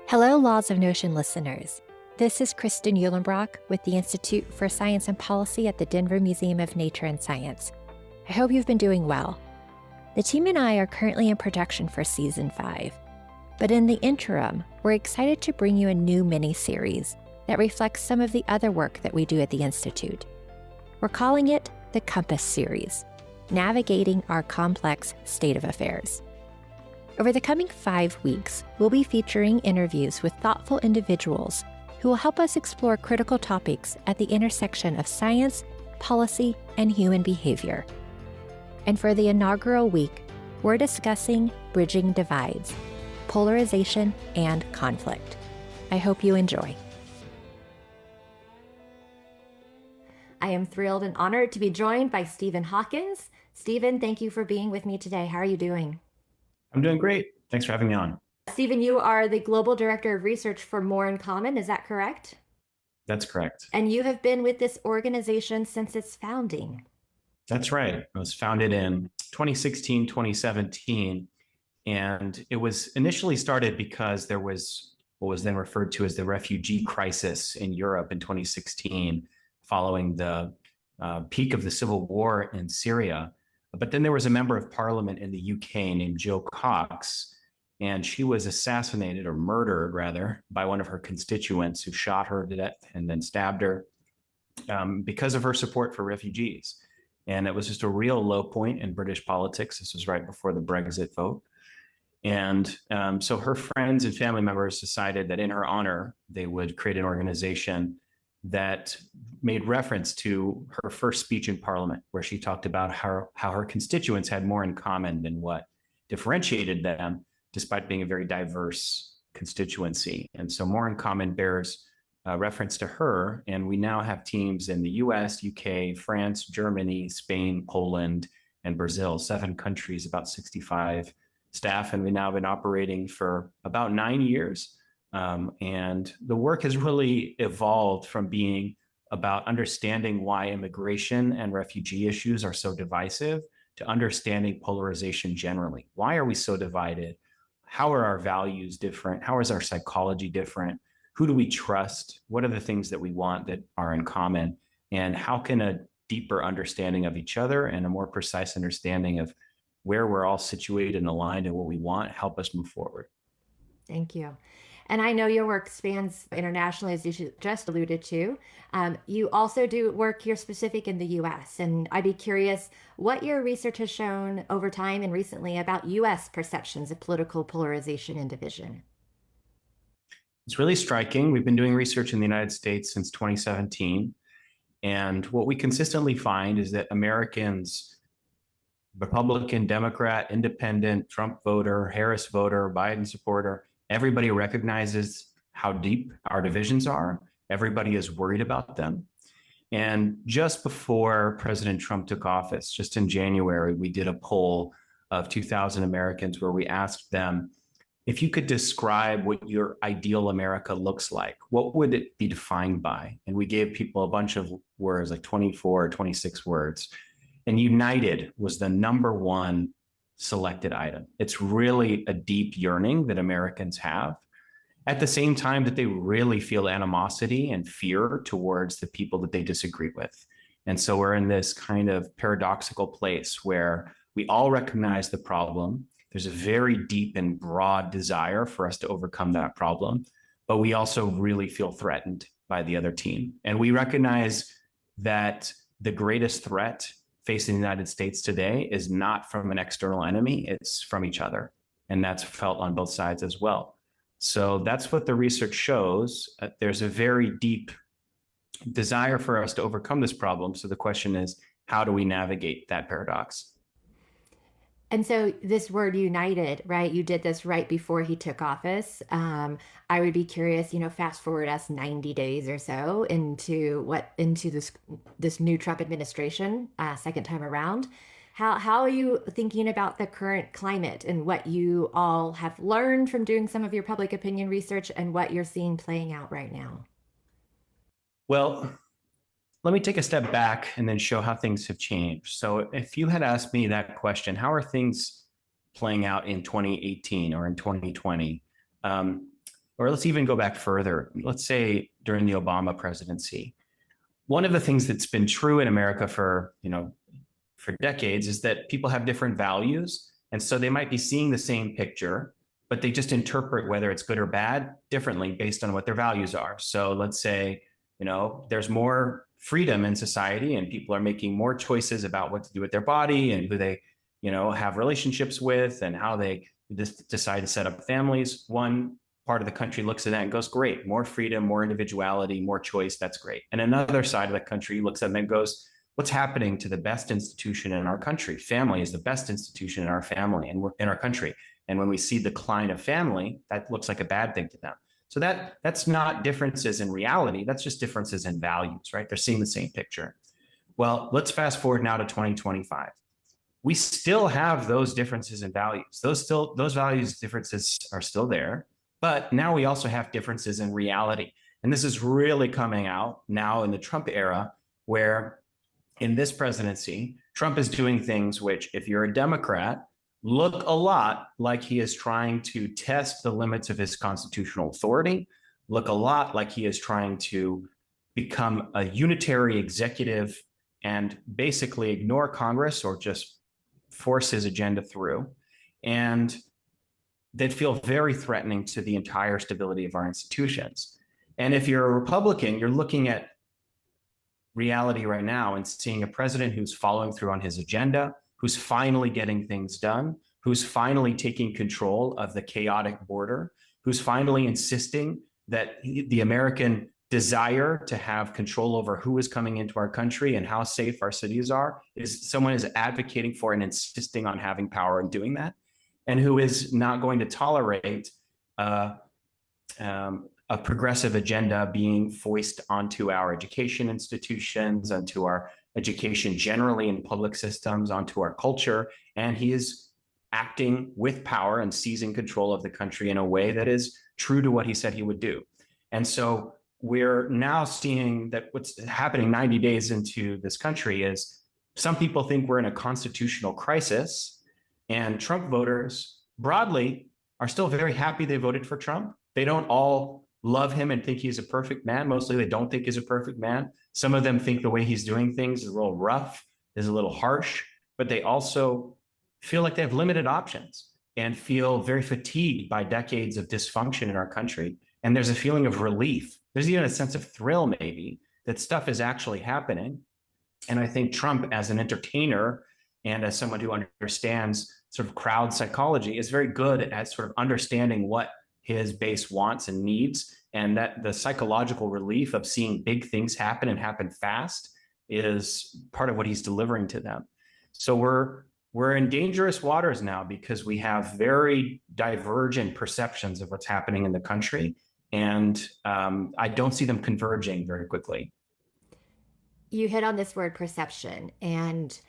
Hello, Laws of Notion listeners. This is Kristan Uhlenbrock with the Institute for Science and Policy at the Denver Museum of Nature and Science. I hope you've been doing well. The team and I are currently in production for Season 5. But in the interim, we're excited to bring you a new mini-series that reflects some of the other work that we do at the Institute. We're calling it the Compass Series, Navigating Our Complex State of Affairs. Over the coming 5 weeks, we'll be featuring interviews with thoughtful individuals who will help us explore critical topics at the intersection of science, policy, and human behavior. And for the inaugural week, we're discussing bridging divides, polarization, and conflict. I hope you enjoy. I am thrilled and honored to be joined by Stephen Hawkins. Stephen, thank you for being with me today. How are you doing? I'm doing great. Thanks for having me on. Stephen, you are the Global Director of Research for More in Common. Is that correct? That's correct. And you have been with this organization since its founding. That's right. It was founded in 2016, 2017. And it was initially started because there was what was then referred to as the refugee crisis in Europe in 2016, following the peak of the civil war in Syria. But then there was a member of parliament in the UK named Jo Cox, and she was assassinated, or murdered rather, by one of her constituents who shot her to death and then stabbed her because of her support for refugees. And it was just a real low point in British politics. This was right before the Brexit vote. And so her friends and family members decided that in her honor, they would create an organization that made reference to her first speech in Parliament, where she talked about how her constituents had more in common than what differentiated them, despite being a very diverse constituency. And so More in Common bears reference to her. And we now have teams in the US, UK, France, Germany, Spain, Poland, and Brazil, 7 countries, about 65 staff. And we now have been operating for about 9 years. And the work has really evolved from being about understanding why immigration and refugee issues are so divisive to understanding polarization generally. Why are we so divided? How are our values different? How is our psychology different? Who do we trust? What are the things that we want that are in common? And how can a deeper understanding of each other and a more precise understanding of where we're all situated and aligned and what we want help us move forward? Thank you. And I know your work spans internationally, as you just alluded to. You also do work here specific in the US. And I'd be curious what your research has shown over time and recently about US perceptions of political polarization and division. It's really striking. We've been doing research in the United States since 2017. And what we consistently find is that Americans, Republican, Democrat, Independent, Trump voter, Harris voter, Biden supporter, everybody recognizes how deep our divisions are. Everybody is worried about them. And just before President Trump took office, just in January, we did a poll of 2,000 Americans where we asked them, if you could describe what your ideal America looks like, what would it be defined by? And we gave people a bunch of words, like 24 or 26 words. And united was the number one selected item. It's really a deep yearning that Americans have. At the same time that they really feel animosity and fear towards the people that they disagree with. And so we're in this kind of paradoxical place where we all recognize the problem. There's a very deep and broad desire for us to overcome that problem, but we also really feel threatened by the other team. And we recognize that the greatest threat facing the United States today is not from an external enemy, it's from each other. And that's felt on both sides as well. So that's what the research shows. There's a very deep desire for us to overcome this problem. So the question is, how do we navigate that paradox? And so this word united, right? You did this right before he took office. I would be curious, fast forward us 90 days or so into this new Trump administration, second time around. How are you thinking about the current climate and what you all have learned from doing some of your public opinion research and what you're seeing playing out right now? Well, let me take a step back and then show how things have changed. So if you had asked me that question, how are things playing out in 2018 or in 2020? or let's even go back further. Let's say during the Obama presidency, one of the things that's been true in America for, for decades is that people have different values. And so they might be seeing the same picture, but they just interpret whether it's good or bad differently based on what their values are. So let's say, there's more freedom in society and people are making more choices about what to do with their body and who they, have relationships with and how they decide to set up families. One part of the country looks at that and goes, great, more freedom, more individuality, more choice. That's great. And another side of the country looks at it and goes, what's happening to the best institution in our country? Family is the best institution in our family and we're in our country. And when we see decline of family, that looks like a bad thing to them. So that's not differences in reality. That's just differences in values, right? They're seeing the same picture. Well, let's fast forward now to 2025. We still have those differences in values. Those values differences are still there, but now we also have differences in reality. And this is really coming out now in the Trump era, where in this presidency, Trump is doing things which, if you're a Democrat, look a lot like he is trying to test the limits of his constitutional authority, look a lot like he is trying to become a unitary executive and basically ignore Congress or just force his agenda through. And that feel very threatening to the entire stability of our institutions. And if you're a Republican, you're looking at reality right now and seeing a president who's following through on his agenda, who's finally getting things done, who's finally taking control of the chaotic border, who's finally insisting that the American desire to have control over who is coming into our country and how safe our cities are is someone is advocating for and insisting on having power and doing that, and who is not going to tolerate a progressive agenda being foisted onto our education institutions, onto our education generally in public systems, onto our culture. And he is acting with power and seizing control of the country in a way that is true to what he said he would do. And so we're now seeing that what's happening 90 days into this country is some people think we're in a constitutional crisis, and Trump voters broadly are still very happy they voted for Trump. They don't all love him and think he's a perfect man. Mostly they don't think he's a perfect man. Some of them think the way he's doing things is a little rough, is a little harsh, but they also feel like they have limited options and feel very fatigued by decades of dysfunction in our country. And there's a feeling of relief. There's even a sense of thrill, maybe, that stuff is actually happening. And I think Trump, as an entertainer and as someone who understands sort of crowd psychology, is very good at sort of understanding what his base wants and needs. And that the psychological relief of seeing big things happen and happen fast is part of what he's delivering to them. So we're in dangerous waters now because we have very divergent perceptions of what's happening in the country. And I don't see them converging very quickly. You hit on this word perception and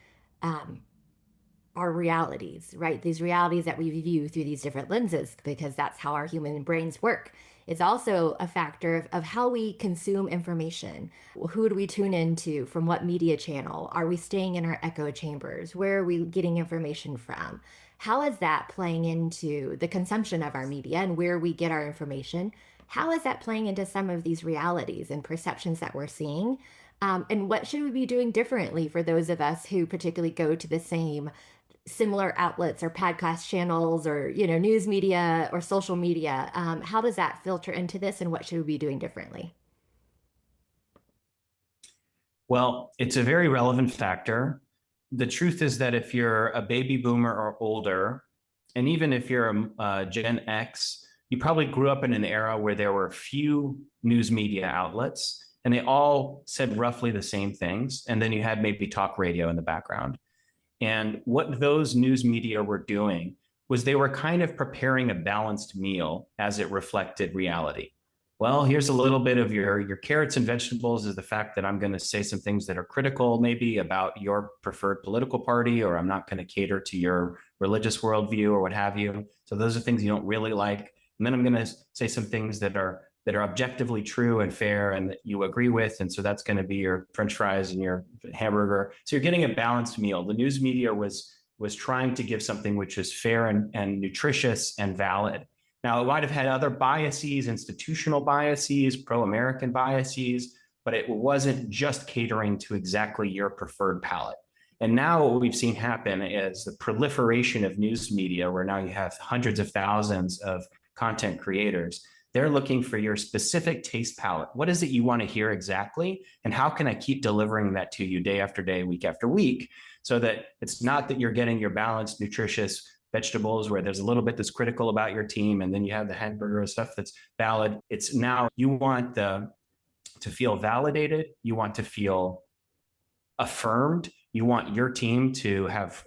our realities, right? These realities that we view through these different lenses, because that's how our human brains work. It's also a factor of how we consume information. Who do we tune into? From what media channel? Are we staying in our echo chambers? Where are we getting information from? How is that playing into the consumption of our media and where we get our information? How is that playing into some of these realities and perceptions that we're seeing? And what should we be doing differently for those of us who particularly go to the same similar outlets or podcast channels or, news media or social media? How does that filter into this, and what should we be doing differently? Well, it's a very relevant factor. The truth is that if you're a baby boomer or older, and even if you're a Gen X, you probably grew up in an era where there were few news media outlets and they all said roughly the same things. And then you had maybe talk radio in the background. And what those news media were doing was they were kind of preparing a balanced meal as it reflected reality. Well, here's a little bit of your carrots and vegetables is the fact that I'm going to say some things that are critical maybe about your preferred political party, or I'm not going to cater to your religious worldview or what have you. So those are things you don't really like. And then I'm going to say some things that are objectively true and fair and that you agree with. And so that's going to be your French fries and your hamburger. So you're getting a balanced meal. The news media was trying to give something which is fair and nutritious and valid. Now, it might have had other biases, institutional biases, pro-American biases, but it wasn't just catering to exactly your preferred palette. And now what we've seen happen is the proliferation of news media, where now you have hundreds of thousands of content creators. They're looking for your specific taste palette. What is it you want to hear exactly? And how can I keep delivering that to you day after day, week after week, so that it's not that you're getting your balanced, nutritious vegetables where there's a little bit that's critical about your team, and then you have the hamburger stuff that's valid. It's now you want to feel validated. You want to feel affirmed. You want your team to have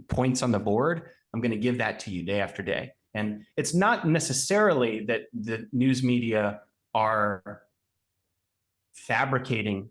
points on the board. I'm going to give that to you day after day. And it's not necessarily that the news media are fabricating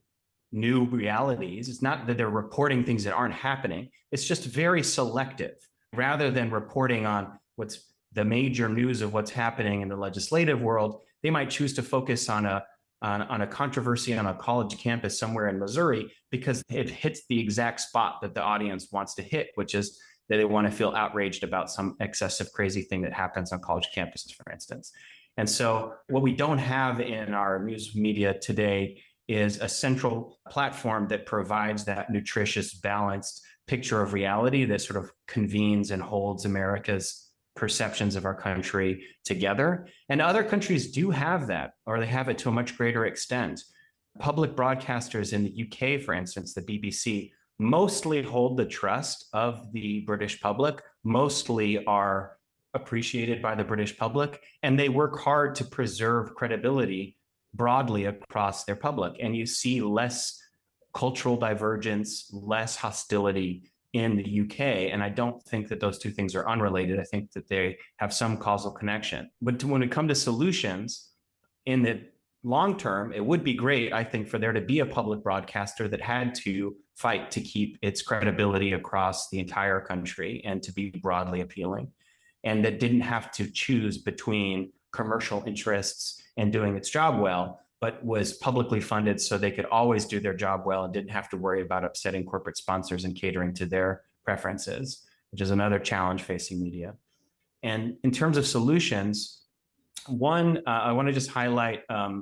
new realities. It's not that they're reporting things that aren't happening. It's just very selective. Rather than reporting on what's the major news of what's happening in the legislative world, they might choose to focus on a controversy on a college campus somewhere in Missouri because it hits the exact spot that the audience wants to hit, which is that they want to feel outraged about some excessive, crazy thing that happens on college campuses, for instance. And so what we don't have in our news media today is a central platform that provides that nutritious, balanced picture of reality that sort of convenes and holds America's perceptions of our country together. And other countries do have that, or they have it to a much greater extent. Public broadcasters in the UK, for instance, the BBC, mostly hold the trust of the British public, mostly are appreciated by the British public, and they work hard to preserve credibility broadly across their public. And you see less cultural divergence, less hostility in the UK. And I don't think that those two things are unrelated. I think that they have some causal connection. But when it comes to solutions, in the long term, it would be great, I think, for there to be a public broadcaster that had to fight to keep its credibility across the entire country and to be broadly appealing, and that didn't have to choose between commercial interests and doing its job well, but was publicly funded so they could always do their job well and didn't have to worry about upsetting corporate sponsors and catering to their preferences, which is another challenge facing media. And in terms of solutions, one, I want to just highlight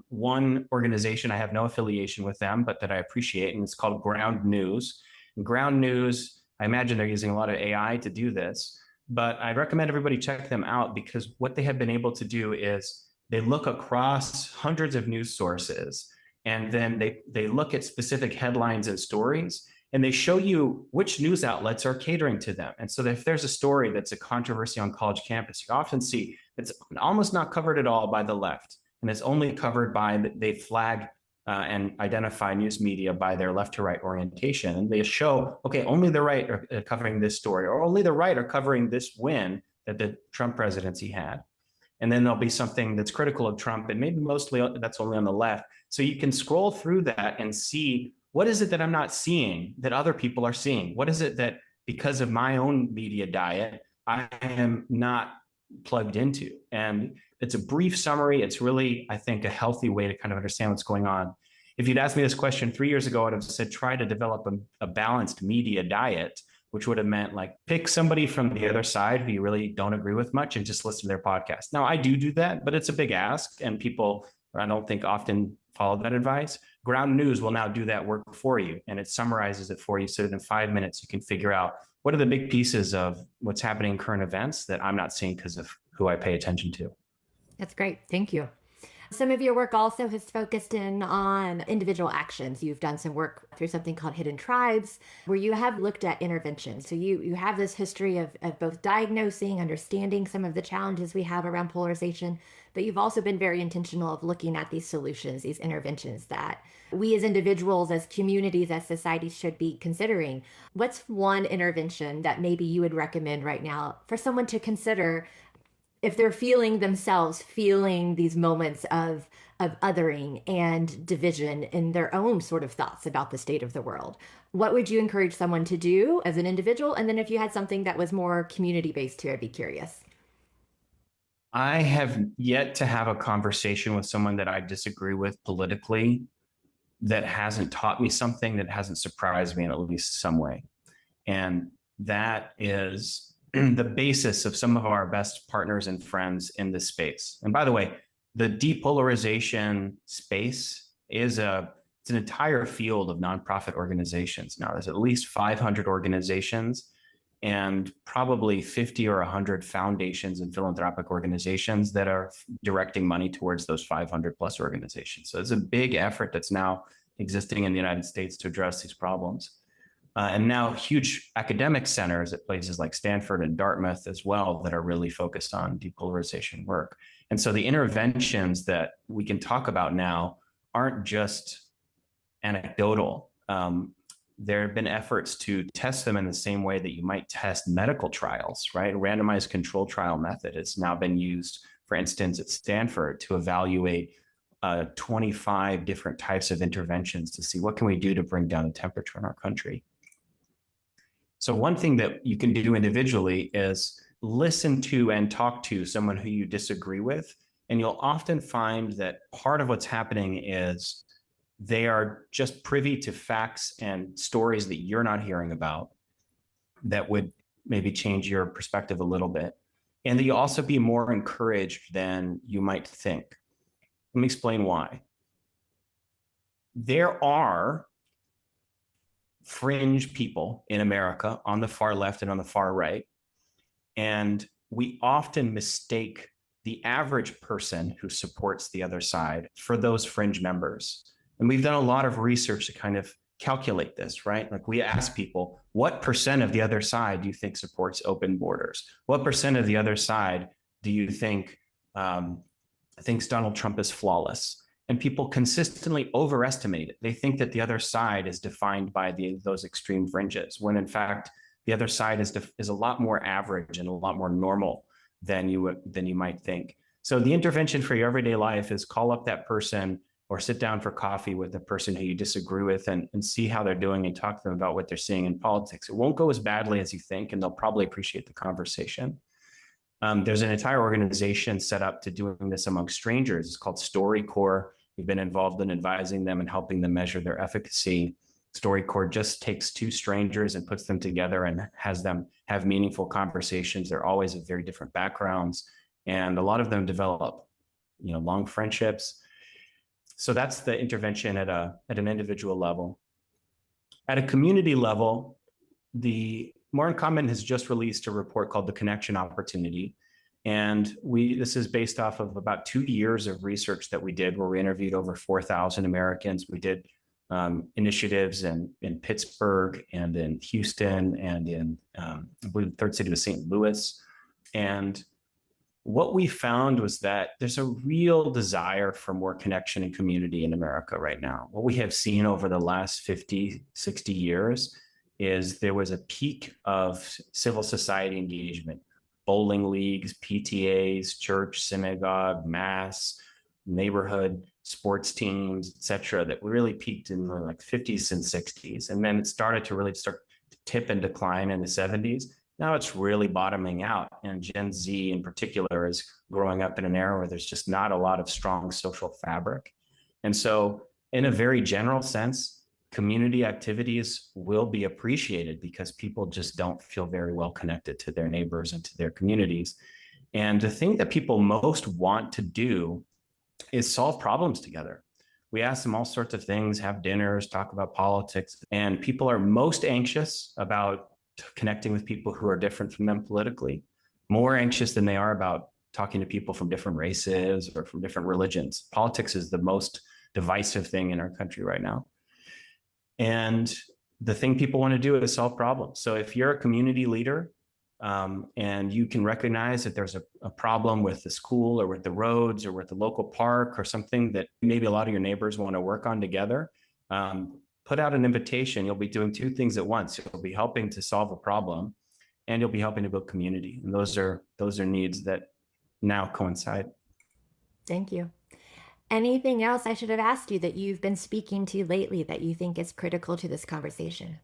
one organization. I have no affiliation with them, but that I appreciate, and it's called Ground News. And Ground News, I imagine they're using a lot of AI to do this, but I recommend everybody check them out because what they have been able to do is they look across hundreds of news sources, and then they look at specific headlines and stories, and they show you which news outlets are catering to them. And so if there's a story that's a controversy on college campus, you often see it's almost not covered at all by the left, and it's only covered by, they flag and identify news media by their left to right orientation. And they show, okay, only the right are covering this story, or only the right are covering this win that the Trump presidency had. And then there'll be something that's critical of Trump, and maybe mostly that's only on the left. So you can scroll through that and see, what is it that I'm not seeing that other people are seeing? What is it that, because of my own media diet, I am not plugged into? And it's a brief summary. It's really, I think, a healthy way to kind of understand what's going on. If you'd asked me this question 3 years ago, I'd have said, try to develop a balanced media diet, which would have meant like pick somebody from the other side who you really don't agree with much and just listen to their podcast. Now, I do that, but it's a big ask, and people, I don't think, often follow that advice. Ground News will now do that work for you, and it summarizes it for you so that in 5 minutes you can figure out what are the big pieces of what's happening in current events that I'm not seeing because of who I pay attention to. That's great. Thank you. Some of your work also has focused in on individual actions. You've done some work through something called Hidden Tribes, where you have looked at intervention. So you have this history of both diagnosing, understanding some of the challenges we have around polarization, but you've also been very intentional of looking at these solutions, these interventions that we as individuals, as communities, as societies should be considering. What's one intervention that maybe you would recommend right now for someone to consider if they're feeling these moments of othering and division in their own sort of thoughts about the state of the world? What would you encourage someone to do as an individual? And then if you had something that was more community-based too, I'd be curious. I have yet to have a conversation with someone that I disagree with politically that hasn't taught me something, that hasn't surprised me in at least some way. And that is the basis of some of our best partners and friends in this space. And by the way, the depolarization space is it's an entire field of nonprofit organizations. Now, there's at least 500 organizations and probably 50 or 100 foundations and philanthropic organizations that are directing money towards those 500 plus organizations. So it's a big effort that's now existing in the United States to address these problems. And now huge academic centers at places like Stanford and Dartmouth as well that are really focused on depolarization work. And so the interventions that we can talk about now aren't just anecdotal. There have been efforts to test them in the same way that you might test medical trials, right? A randomized control trial method has now been used, for instance, at Stanford to evaluate 25 different types of interventions to see what can we do to bring down the temperature in our country. So one thing that you can do individually is listen to and talk to someone who you disagree with. And you'll often find that part of what's happening is they are just privy to facts and stories that you're not hearing about that would maybe change your perspective a little bit. And that you'll also be more encouraged than you might think. Let me explain why. There are fringe people in America on the far left and on the far right. And we often mistake the average person who supports the other side for those fringe members. And we've done a lot of research to kind of calculate this, right? Like we ask people, what percent of the other side do you think supports open borders? What percent of the other side do you think thinks Donald Trump is flawless? And people consistently overestimate it. They think that the other side is defined by those extreme fringes, when in fact, the other side is a lot more average and a lot more normal than you might think. So the intervention for your everyday life is call up that person or sit down for coffee with the person who you disagree with and see how they're doing and talk to them about what they're seeing in politics. It won't go as badly as you think, and they'll probably appreciate the conversation. There's an entire organization set up to doing this among strangers. It's called StoryCorps. We've been involved in advising them and helping them measure their efficacy. StoryCorps just takes two strangers and puts them together and has them have meaningful conversations. They're always of very different backgrounds, and a lot of them develop, long friendships. So that's the intervention at an individual level. At a community level, the More in Common has just released a report called The Connection Opportunity. And this is based off of about 2 years of research that we did, where we interviewed over 4,000 Americans. We did initiatives in Pittsburgh and in Houston and in, I believe, the third city was St. Louis. And what we found was that there's a real desire for more connection and community in America right now. What we have seen over the last 50, 60 years is there was a peak of civil society engagement, bowling leagues, PTAs, church, synagogue, mass, neighborhood, sports teams, et cetera, that really peaked in the 50s and 60s. And then it started to tip and decline in the 70s. Now it's really bottoming out, and Gen Z in particular is growing up in an era where there's just not a lot of strong social fabric. And so in a very general sense, community activities will be appreciated because people just don't feel very well connected to their neighbors and to their communities. And the thing that people most want to do is solve problems together. We ask them all sorts of things, have dinners, talk about politics, and people are most anxious about connecting with people who are different from them politically, more anxious than they are about talking to people from different races or from different religions. Politics is the most divisive thing in our country right now. And the thing people want to do is solve problems. So if you're a community leader and you can recognize that there's a problem with the school or with the roads or with the local park or something that maybe a lot of your neighbors want to work on together, put out an invitation. You'll be doing two things at once. You'll be helping to solve a problem, and you'll be helping to build community. And those are needs that now coincide. Thank you. Anything else I should have asked you that you've been speaking to lately that you think is critical to this conversation?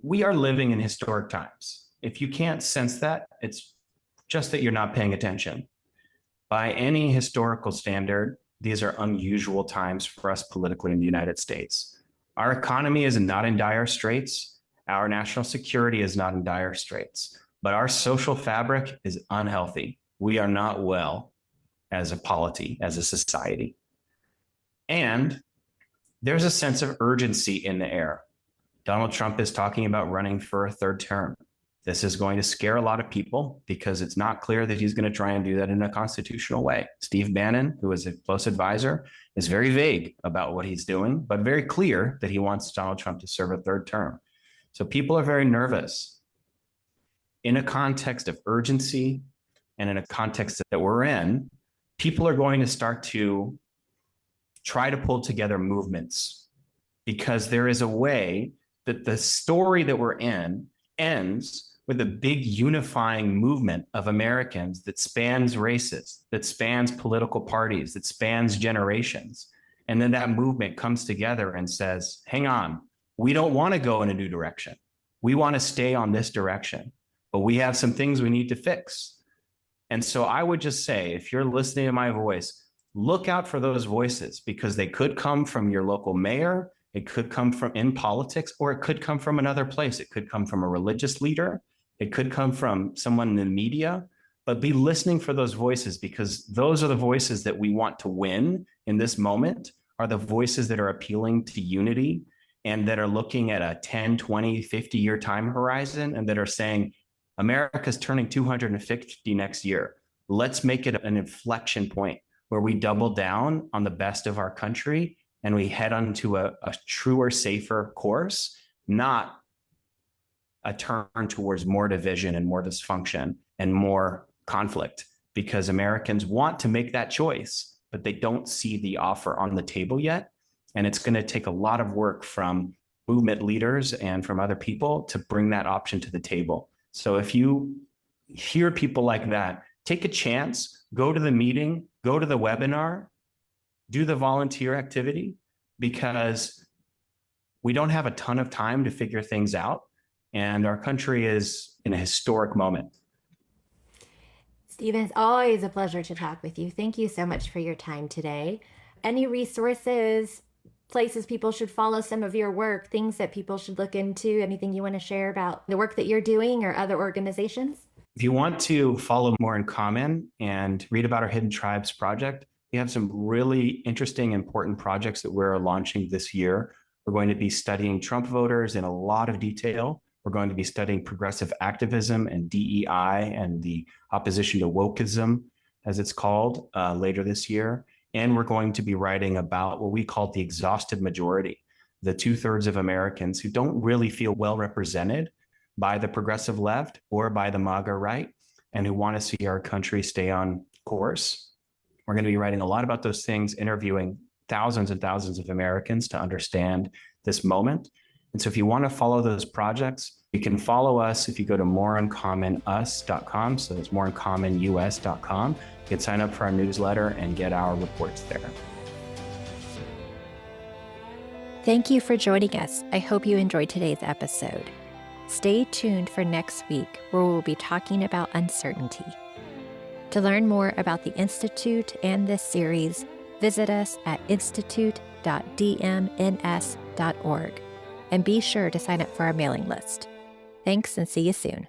We are living in historic times. If you can't sense that, it's just that you're not paying attention. By any historical standard, these are unusual times for us politically in the United States. Our economy is not in dire straits. Our national security is not in dire straits, but our social fabric is unhealthy. We are not well as a polity, as a society. And there's a sense of urgency in the air. Donald Trump is talking about running for a third term. This is going to scare a lot of people because it's not clear that he's going to try and do that in a constitutional way. Steve Bannon, who is a close advisor, is very vague about what he's doing, but very clear that he wants Donald Trump to serve a third term. So people are very nervous. In a context of urgency and in a context that we're in, people are going to start to try to pull together movements because there is a way that the story that we're in ends with a big unifying movement of Americans that spans races, that spans political parties, that spans generations. And then that movement comes together and says, hang on, we don't want to go in a new direction. We want to stay on this direction, but we have some things we need to fix. And so I would just say, if you're listening to my voice, look out for those voices because they could come from your local mayor. It could come from in politics, or it could come from another place. It could come from a religious leader. It could come from someone in the media, but be listening for those voices because those are the voices that we want to win in this moment, are the voices that are appealing to unity and that are looking at a 10, 20, 50-year time horizon and that are saying, America's turning 250 next year. Let's make it an inflection point where we double down on the best of our country and we head onto a truer, safer course, not a turn towards more division and more dysfunction and more conflict, because Americans want to make that choice, but they don't see the offer on the table yet. And it's going to take a lot of work from movement leaders and from other people to bring that option to the table. So if you hear people like that, take a chance, go to the meeting, go to the webinar, do the volunteer activity, because we don't have a ton of time to figure things out. And our country is in a historic moment. Stephen, it's always a pleasure to talk with you. Thank you so much for your time today. Any resources, places people should follow some of your work, things that people should look into, anything you want to share about the work that you're doing or other organizations? If you want to follow more in common and read about our Hidden Tribes project, we have some really interesting, important projects that we're launching this year. We're going to be studying Trump voters in a lot of detail. We're going to be studying progressive activism and DEI and the opposition to wokeism, as it's called, later this year. And we're going to be writing about what we call the exhausted majority, the 2/3 of Americans who don't really feel well represented by the progressive left or by the MAGA right, and who want to see our country stay on course. We're going to be writing a lot about those things, interviewing thousands and thousands of Americans to understand this moment. And so if you want to follow those projects, you can follow us if you go to moreincommonus.com. So it's moreincommonus.com. You can sign up for our newsletter and get our reports there. Thank you for joining us. I hope you enjoyed today's episode. Stay tuned for next week, where we'll be talking about uncertainty. To learn more about the Institute and this series, visit us at institute.dmns.org and be sure to sign up for our mailing list. Thanks and see you soon.